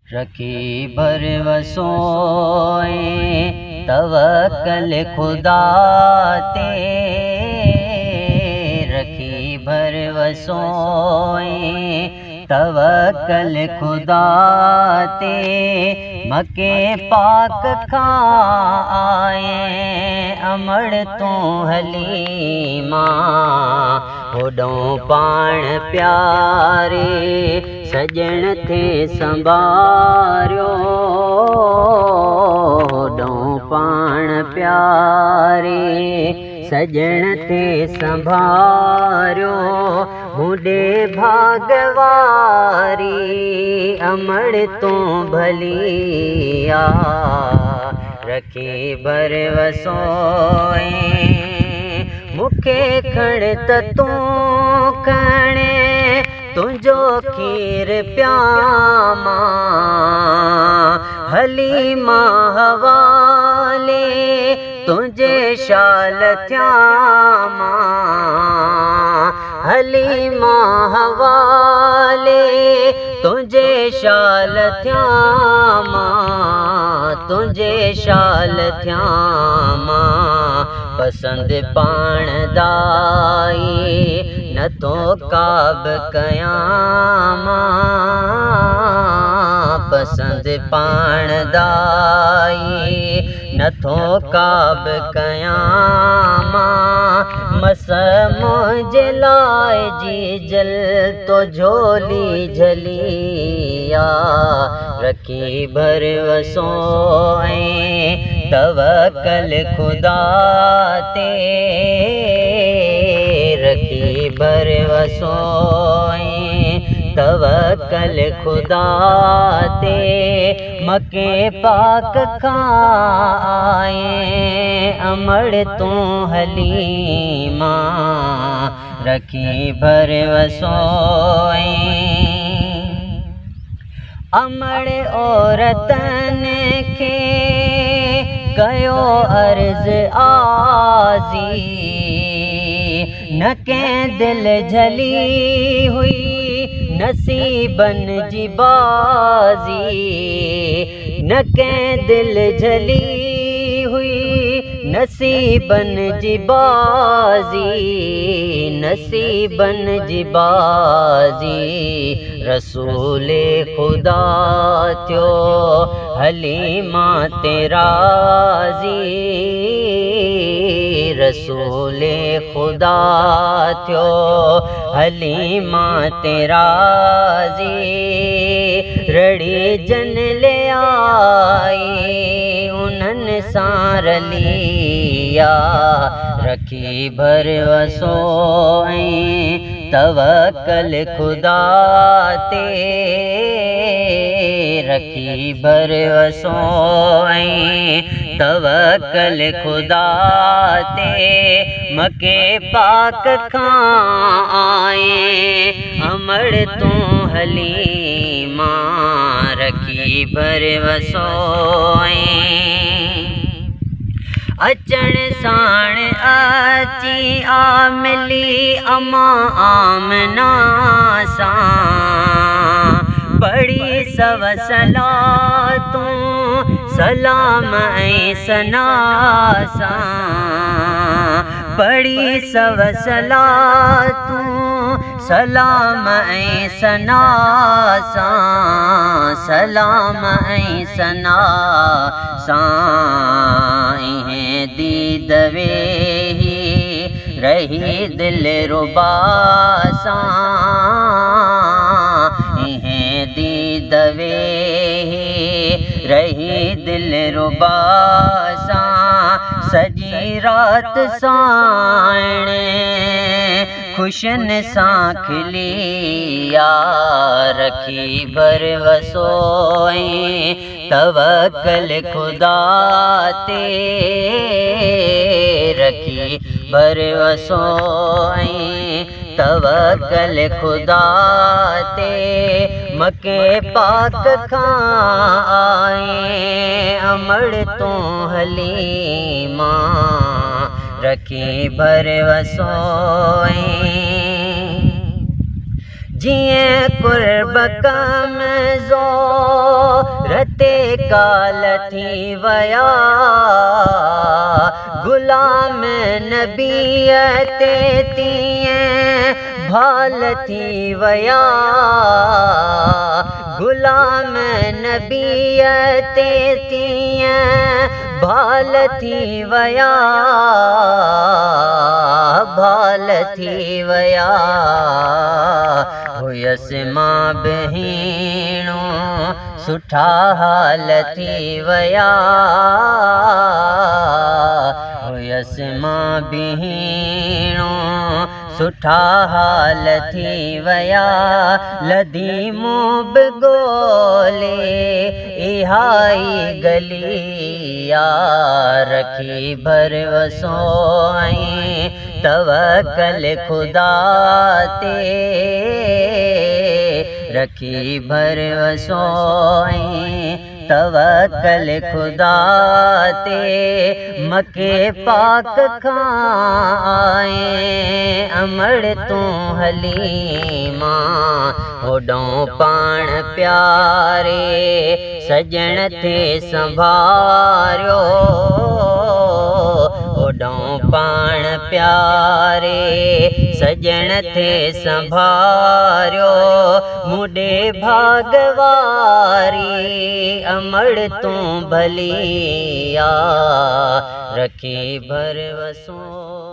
रखी भर वसोए तवक्कल खुदा ते, रखी भर वसोए तवक्कल खुदा ते। मके पाक खां आए अमड़ तो हलीमा, होॾों पाण प्यारे सजण थे संभारियो, होॾों पाण प्यारे सजण थे संभारियो। होॾे भागवारी अमड़ तो भलिया, रखी भर वसोए मुखे खण त तूं खणे, तुंहिंजो खीर प्यामा हलीमा हवाले, तुंहिंजे शाल थियामा हलीमा हवाले, तुंहिंजे शाल थियामा तुंहिंजे शाल थियामा। पसंद पाण दाई नथो काब कयामा, पसंद पाण दाई नथो काब कयामा। मस मुंहिंजे लाइ जी जल तो झोली झलिया, रखी भर वसोए तवक्कल खुदा ते, रखी भर वसोए तवक्कल खुदा ते। मके पाक खां आए अमड़ तो हलीमा, रखी भर वसोए। अमड़ औरतन खे कयो अर्ज़ आज़ी, न कंहिं दिल झली हुई नसीबन जी बाज़ी, न कंहिं दिल झली हुई नसीबन जी बाज़ी, नसीबन जी बाज़ी। रसूले खुदा थियो हलीमा ते राज़ी, रसूले खुदा थियो हलीमा ते राज़ी। रड़ी जन ले आई उन्हनि सां रलिया, रखी भर वसोए तवक्कल खुदा ते, रखी भर वसोए तवक्कल खुदा ते। मके पाक खां आए अमड़ तो हलीमा, रखी भर वसोए। अचण साण अची आमिली अमा आमना सां, पढ़ी सव सलातूं सलाम ऐं सना सां, पढ़ी सव सलातूं सलाम ऐं सना सां, सलाम ऐं सना सां। इहें दीद वेही रही दिल रुबा सां, इहें दीद वेही रही दिल रुबा सां। सजी रात साण खुशन सां खिलिया, रखी भर वसोए तवक्कल खुदा ते, रखी भर वसोए तवक्कल खुदा ते। मके पाक खां आए अमड़ तो हलीमा, रखी भर वसोए। जिए कुर्ब कमज़ो गते काल थी वया गुलाम नबीअ ते तीअं भाल थी वया गुलाम नबीअ ते तीअं भाल थी वया भाल थी वया हुयसि मां भेणो सुठा हाल थी वया हुयसि मां भेणो सुठा हाल थी वया लधी मूं बि ॻोल्हे इहाई गली रखी भरवसो ऐं तवकल खुदा ते रखी भरवसो ऐं तवकल खुदा ते मके पाक खां आए अमड़ तूं हली मां होॾों पाण प्यारे सजण थे संभारियो होॾों पाण प्यारे सजण थे संभारियो मुॾे भागवारी अमड़ तूं भली रखी भरवसो।